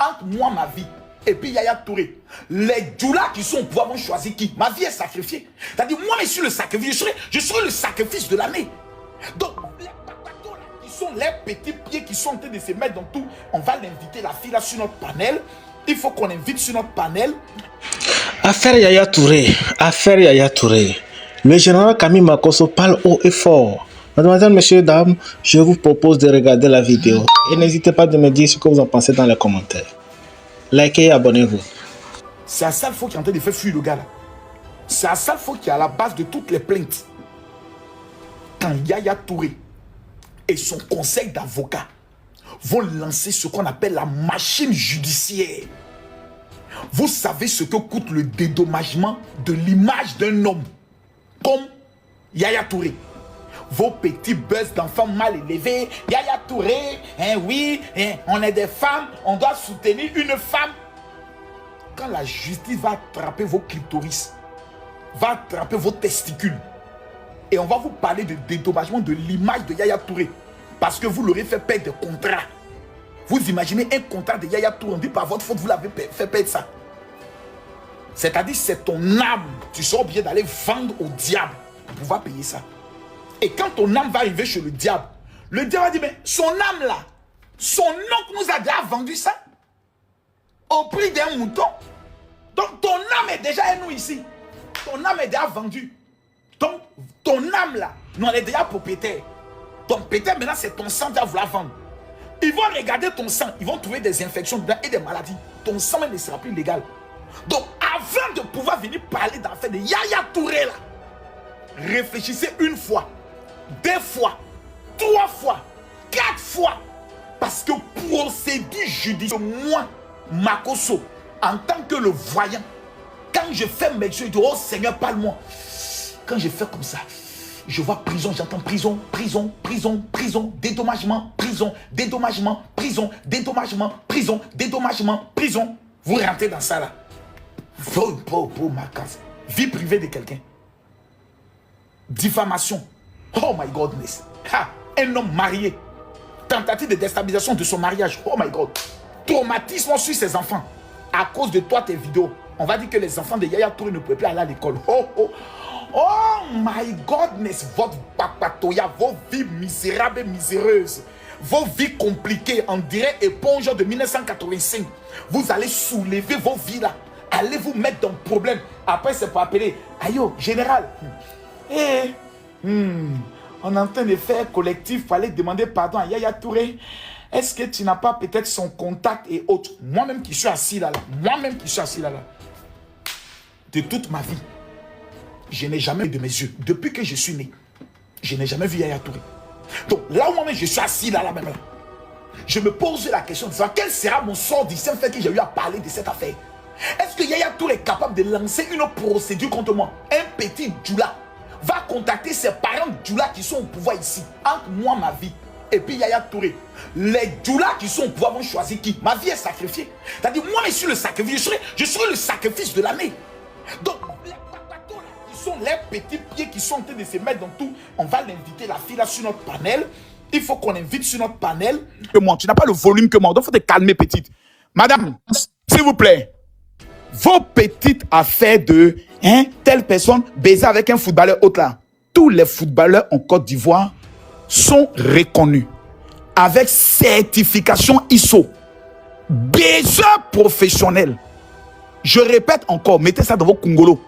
entre moi, ma vie, et puis Yaya Touré. Les Djoula qui sont au pouvoir vont choisir qui? Ma vie est sacrifiée. C'est-à-dire, moi, je suis le sacrifice. Je serai le sacrifice de l'année. Donc, les patatos là, qui sont les petits pieds qui sont en train de se mettre dans tout, on va l'inviter, la fille là, sur notre panel. Il faut qu'on invite sur notre panel. Affaire Yaya Touré. Affaire Yaya Touré. Le général Camille Makosso parle haut et fort. Mademoiselles, messieurs, dames, je vous propose de regarder la vidéo. Et n'hésitez pas de me dire ce que vous en pensez dans les commentaires. Likez et abonnez-vous. C'est à ça qu'il faut qu'il est en train de faire fuir le gars là. C'est à ça qu'il faut qu'il y a à la base de toutes les plaintes. Quand Yaya Touré et son conseil d'avocats vont lancer ce qu'on appelle la machine judiciaire. Vous savez ce que coûte le dédommagement de l'image d'un homme comme Yaya Touré. Vos petits buzz d'enfants mal élevés. Yaya Touré, hein, oui, hein, on est des femmes, on doit soutenir une femme. Quand la justice va attraper vos clitoris, va attraper vos testicules, et on va vous parler de dédommagement de l'image de Yaya Touré, parce que vous l'aurez fait perdre des contrats. Vous imaginez un contrat de Yaya Touré, on dit par votre faute, vous l'avez fait perdre ça. C'est-à-dire, c'est ton âme. Tu seras obligé d'aller vendre au diable pour pouvoir payer ça. Et quand ton âme va arriver chez le diable va dire, mais son âme là, son oncle nous a déjà vendu ça au prix d'un mouton. Donc ton âme est déjà à nous ici. Ton âme est déjà vendue. Donc ton âme là, nous on est déjà propriétaire. Donc peut-être maintenant c'est ton sang qui va vouloir vendre. Ils vont regarder ton sang, ils vont trouver des infections dedans et des maladies. Ton sang ne sera plus légal. Donc avant de pouvoir venir parler d'affaires de Yaya Touré là, réfléchissez une fois, 2 fois, 3 fois, 4 fois. Parce que procédure judiciaire, moi, Makosso, en tant que le voyant, quand je fais mes yeux, je dis, oh Seigneur, parle-moi. Quand je fais comme ça, je vois prison, j'entends prison, prison, prison, prison, dédommagement, prison, dédommagement, prison, dédommagement, prison, dédommagement, prison. Vous rentrez dans ça là. Pour ma case. Vie privée de quelqu'un. Diffamation. Oh my godness. Ha, un homme marié. Tentative de déstabilisation de son mariage. Oh my god. Traumatisme sur ses enfants. À cause de toi, tes vidéos. On va dire que les enfants de Yaya Touré ne pouvaient plus aller à l'école. Oh, oh. Oh my godness. Votre papatoya, vos vies misérables et miséreuses. Vos vies compliquées, on dirait éponge de 1985. Vous allez soulever vos vies là. Allez vous mettre dans le problème. Après, c'est pour appeler. Aïe, général. Eh, on est en train de faire collectif pour aller demander pardon à Yaya Touré. Est-ce que tu n'as pas peut-être son contact et autres? Moi-même qui suis assis là, moi-même qui suis assis là, de toute ma vie, je n'ai jamais vu de mes yeux. Depuis que je suis né, je n'ai jamais vu Yaya Touré. Donc là où moi-même je suis assis là, même là, je me pose la question de savoir quel sera mon sort du simple fait que j'ai eu à parler de cette affaire. Est-ce que Yaya Touré est capable de lancer une procédure contre moi? Un petit Djoula va contacter ses parents Djoula qui sont au pouvoir ici, entre moi, ma vie, et puis Yaya Touré. Les Djoula qui sont au pouvoir vont choisir qui? Ma vie est sacrifiée. C'est-à-dire, moi, je suis le sacrifice, je serai le sacrifice de l'année. Donc, les patatos là, qui sont les petits pieds qui sont en train de se mettre dans tout, on va l'inviter, la fille là, sur notre panel. Il faut qu'on invite sur notre panel. Que moi, tu n'as pas le volume que moi, donc il faut te calmer, petite. Madame, s'il vous plaît. Vos petites affaires de telle personne baiser avec un footballeur autre là. Tous les footballeurs en Côte d'Ivoire sont reconnus avec certification ISO. Baiseur professionnel. Je répète encore, mettez ça dans vos Congolo.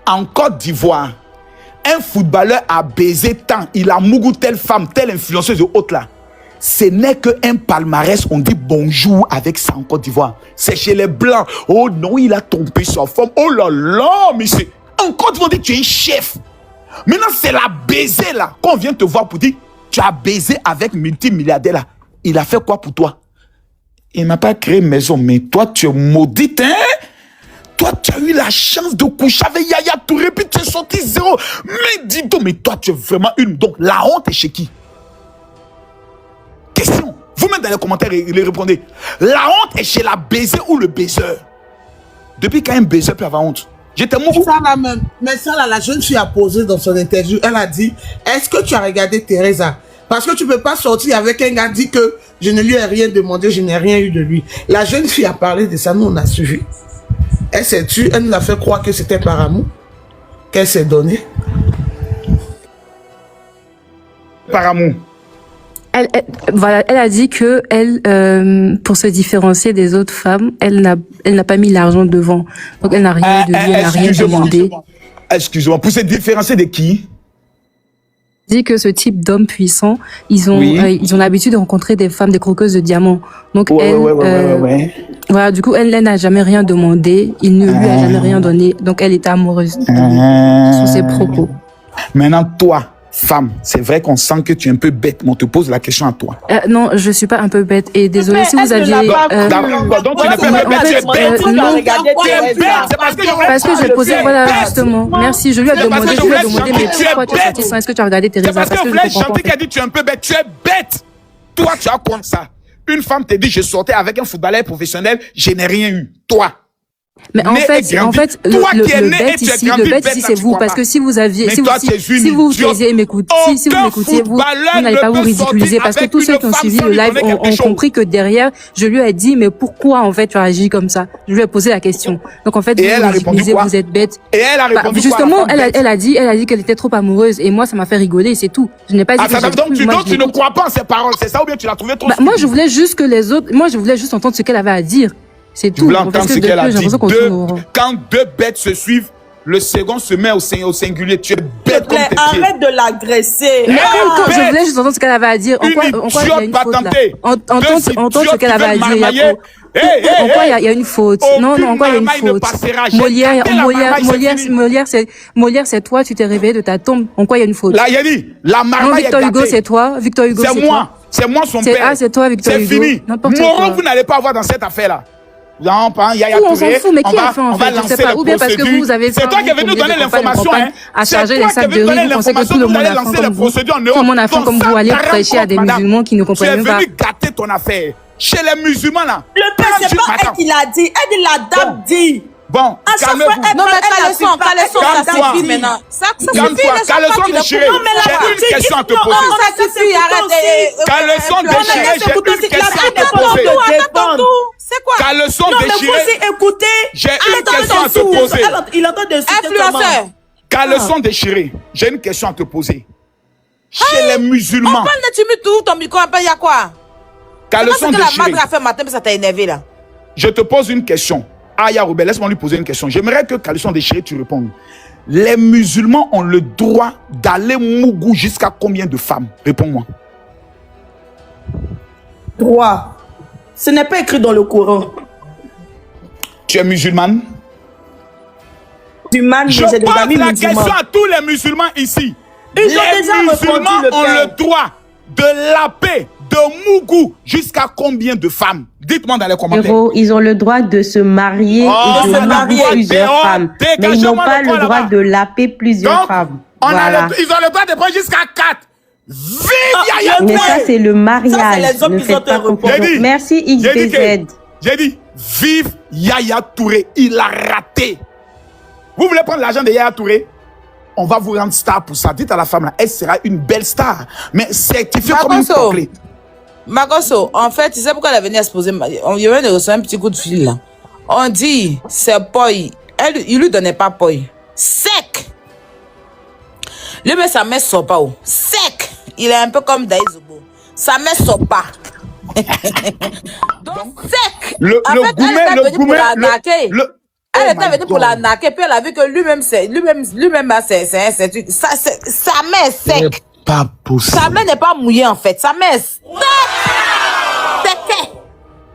En Côte d'Ivoire, un footballeur a baisé tant, il a mougou telle femme, telle influenceuse autre là. Ce n'est qu'un palmarès, on dit bonjour avec ça en Côte d'Ivoire. C'est chez les Blancs. Oh non, il a trompé sa femme. Oh là là, mais c'est... En Côte d'Ivoire, on dit tu es un chef. Maintenant, c'est la baiser là. Quand on vient te voir pour dire, tu as baisé avec multimilliardaire là. Il a fait quoi pour toi? Il n'a pas créé maison, mais toi, tu es maudite, hein? Toi, tu as eu la chance de coucher avec Yaya Touré, puis tu es sorti zéro. Mais dis donc, mais toi, tu es vraiment une... Donc, la honte est chez qui? Question. Vous-même dans les commentaires, les répondez. La honte est chez la baiser ou le baiseur? Depuis quand un baiseur peut avoir honte? J'étais mouru. Ça là même. Mais ça là, la jeune fille a posé dans son interview. Elle a dit, est-ce que tu as regardé Teresa? Parce que tu ne peux pas sortir avec un gars dit que je ne lui ai rien demandé, je n'ai rien eu de lui. La jeune fille a parlé de ça, nous on a suivi. Elle s'est tue, elle nous a fait croire que c'était par amour qu'elle s'est donnée. Par amour. Voilà, elle a dit que elle, pour se différencier des autres femmes, elle n'a pas mis l'argent devant. Donc elle n'a rien eu de lui, elle n'a rien demandé. Excusez-moi, pour se différencier de qui? Dit que ce type d'hommes puissants, ils ont l'habitude de rencontrer des femmes, des croqueuses de diamants. Donc voilà, du coup, elle n'a jamais rien demandé, il ne lui a jamais rien donné, donc elle était amoureuse de lui, sur ses propos. Maintenant, toi, femme, c'est vrai qu'on sent que tu es un peu bête, mais on te pose la question à toi. Non, je suis pas un peu bête. Et désolé si vous aviez. Donc tu n'es pas bête, tu es bête. Non, Tu es bête, c'est parce que je posais, voilà, justement. Merci, je lui ai demandé, mais pourquoi tu es sorti sans, est-ce que tu as regardé Teresa? C'est parce que je voulais chanter qui a dit tu es un peu bête, tu es bête. Toi, tu as comme ça. Une femme te dit je sortais avec un footballeur professionnel, je n'ai rien eu. Toi. Mais en fait, le bête ici, c'est vous, parce que si vous aviez, si vous faisiez m'écouter, si vous m'écoutiez, vous n'allez pas vous ridiculiser, parce que tous ceux qui ont suivi le live ont compris que derrière, je lui ai dit, mais pourquoi en fait tu agis comme ça? Je lui ai posé la question. Donc en fait, vous vous ridiculisez, vous êtes bête. Et elle a répondu quoi? Justement, elle a dit qu'elle était trop amoureuse, et moi ça m'a fait rigoler, c'est tout. Je n'ai pas dit que donc tu ne crois pas en ses paroles, c'est ça, ou bien tu l'as trouvé trop stupide? Moi je voulais juste que les autres, moi je voulais juste entendre ce qu'elle avait à dire. C'est tout. Entendre ce qu'elle a dit. Quand deux bêtes se suivent, le second se met au singulier. Tu es bête comme tes pieds. Arrête de l'agresser. Je voulais juste entendre ce qu'elle avait à dire. En quoi il y a une faute là? Entendre ce qu'elle avait à dire. En quoi il y a une faute? Non, en quoi il y a une faute? Molière, c'est toi, tu t'es réveillé de ta tombe. En quoi il y a une faute? Là, il y a dit, la marmaille est gâtée. Victor Hugo, c'est toi. Victor Hugo, c'est toi. C'est moi son père. Ah, c'est toi, Victor Hugo. C'est fini. Moreau, vous n'allez pas avoir dans cette affaire-là. Non, pas Yaya Touré. On s'en fout, mais qui a fait en fait? Je sais pas. Ou bien parce que vous avez fait. C'est toi qui es venu donner l'information, hein. À charger les sacs de riz, vous pensez que tout le monde a fait comme vous. Tout le monde a fait comme vous, aller prêcher à des musulmans qui ne comprennent pas. Tu es venu gâter ton affaire. Chez les musulmans, là. Le père, c'est pas elle qui l'a dit. Elle, la dame dit. Bon, calmez-vous. Non, mais Caleçon, ça suffit maintenant. Ça suffit. Caleçon déchiré. J'ai une question à te poser. Ça suffit, arrête. Caleçon déchiré, j'ai une question à te poser. C'est quoi? Caleçon déchiré. Écoutez. J'ai une question à te poser. Il entend de influenceur. Caleçon déchiré, j'ai une question à te poser. Chez les musulmans. On parle de tu tout ton micro, il y a quoi? Caleçon déchiré. C'est que la madre a fait matin, mais ça t'a énervé là. Je te pose une question. Aya Robert, laisse-moi lui poser une question. J'aimerais que Caleçon déchiré, tu répondes. Les musulmans ont le droit d'aller mougou jusqu'à combien de femmes? Réponds-moi. Droit. Ce n'est pas écrit dans le Coran. Tu es musulmane? Je pose la question à tous les musulmans ici. Les musulmans ont le droit de laper, de mougou jusqu'à combien de femmes? Dites-moi dans les commentaires. Ils ont le droit de se marier et de marier plusieurs femmes. Mais ils n'ont pas le droit de laper plusieurs femmes. Voilà. Ils ont le droit de prendre jusqu'à 4. Vive Yaya Touré! Mais ça, c'est le mariage. Ne faites pas confiance. Merci XDZ. J'ai dit, vive Yaya Touré. Il a raté. Vous voulez prendre l'argent de Yaya Touré? On va vous rendre star pour ça. Dites à la femme là, elle sera une belle star. Mais certifiée comme une clé. Magoso, en fait, tu sais pourquoi elle est venue à se poser? On lui a reçu un petit coup de fil là. On dit, c'est Poi. Il lui donnait pas Poi. Sec. Lui, mais sa mère sort pas. Sec. Il est un peu comme Daïzobo. Sa mère sort pas. Donc, sec. Elle était venue pour la naquer. Puis elle a vu que lui-même, sa mère est sec. Pas possible. Sa mère n'est pas mouillée en fait. Sa mère est sec.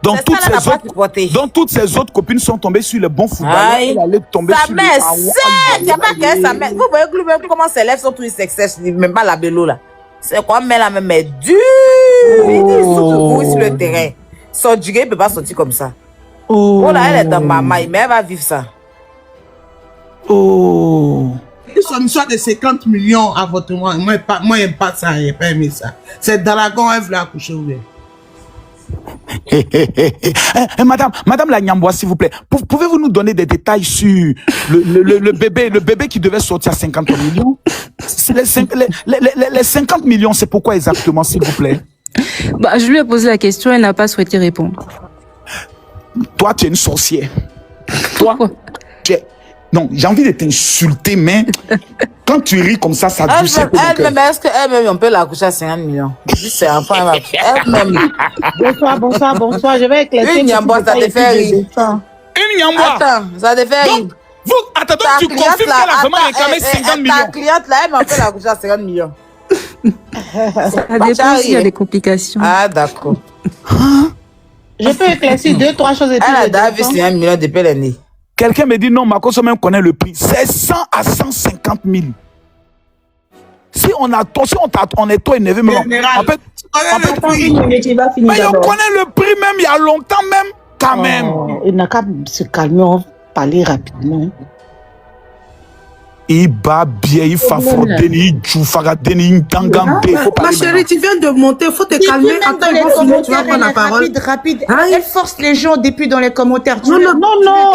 Donc toutes ces autres copines sont tombées sur le bon footballeur. Elle allait tomber sur sa mère sec. Il n'y a pas qu'elle, sa mère. Vous voyez que lui-même comment ses lèvres sont tous sexes, même pas la bélo là. C'est quoi, mais la même est dure. Il dit surtout sur le terrain. Son duguet ne peut pas sortir comme ça. Oh là, elle est dans ma maille, mais elle va vivre ça. Oh. Son histoire de 50 millions avortements. Moi, j'aime pas ça, j'ai pas aimé ça. C'est Dalagon, elle voulait accoucher ouvert. Madame la Nyambois, s'il vous plaît, pouvez-vous nous donner des détails sur le bébé qui devait sortir à 50 millions? Les 50 millions, c'est pourquoi exactement, s'il vous plaît? Bah, je lui ai posé la question, elle n'a pas souhaité répondre. Toi, tu es une sorcière. Toi, tu es... Non, j'ai envie de t'insulter, mais quand tu ris comme ça douce un peu mon cœur. Est-ce qu'elle-même, on peut la coucher à 50 millions? C'est un point. Elle-même. Bonsoir. Je vais éclaircir. Une Nyambois, ça te fait rire. Une Nyambois. Attends, ça te fait rire. Donc, tu confirmes qu'elle a vraiment réclamé 50 millions. Ta cliente, là, elle-même peut la coucher à 50 millions. Ça dépend s'il y a des complications. Ah, d'accord. Je peux éclaircir 2-3 choses et puis. Elle a vu 50 millions depuis l'année. Quelqu'un me dit non, Makosso même connaît le prix. C'est 100 à 150 000. Si on est trop énervé, mais on peut mais on connaît le prix même il y a longtemps même, quand même. Il n'a qu'à se calmer, on va parler rapidement. Il bat bien, il favourdeni, il joufagadeni, il tangambe. Ma chérie, tu viens de monter, il faut te calmer. Attends, tu vas prendre la parole. Rapide. Elle force les gens depuis dans les commentaires. Non.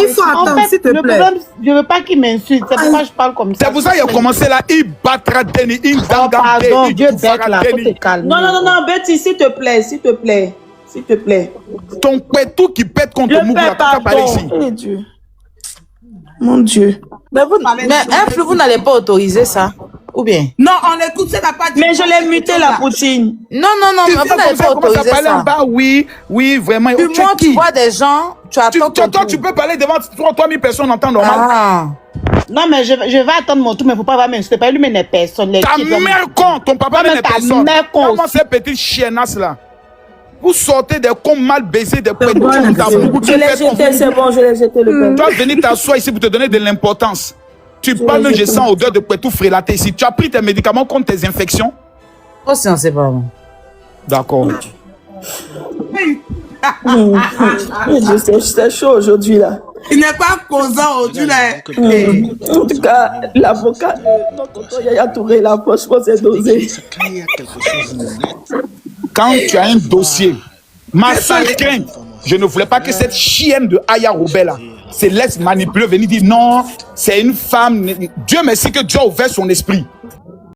Il faut attendre, s'il te plaît. Je ne veux pas qu'il m'insulte, c'est pourquoi je parle comme ça. C'est pour ça qu'il a commencé là, il battra Deni, il tangambe. Pardon, Dieu bête là, faut te calmer. Non, Betty, s'il te plaît. Ton pétou qui pète contre Mougou, là, tu parler ici. Mon Dieu. Mais vous n'allez pas autoriser ça, ou bien? Non, on l'écoute, c'est n'a pas dit. Mais je l'ai muté la poutine. Non, mais vous n'allez pas autoriser ça. Oui, vraiment. Tu vois des gens, tu attends ton tour. Toi, tu peux parler devant 3000 personnes en temps normal. Ah. Non, mais je vais attendre mon tour, mais il ne faut pas m'insulter. Pas lui, mais les personnes. Ta mère con, ton papa, mais les personnes. Comment ces petites chiennasses là? Vous sortez des cons mal baisés, des pétous comme ta Mougou. Je l'ai jeté, c'est bon, je l'ai jeté le père. Tu vas venir t'asseoir ici pour te donner de l'importance. Tu parles, je sens odeur de pétou frélaté ici. Tu as pris tes médicaments contre tes infections? Oh, si on sait pas. D'accord. C'est chaud aujourd'hui là. Il n'est pas causant aujourd'hui là. En tout cas, l'avocat de notre Yaya Touré là, franchement, c'est dosé. Quand tu as un dossier, ma seule crainte, je ne voulais pas que cette chienne de Aya Robert là se laisse manipuler, venir dire non, c'est une femme. Dieu merci que Dieu a ouvert son esprit.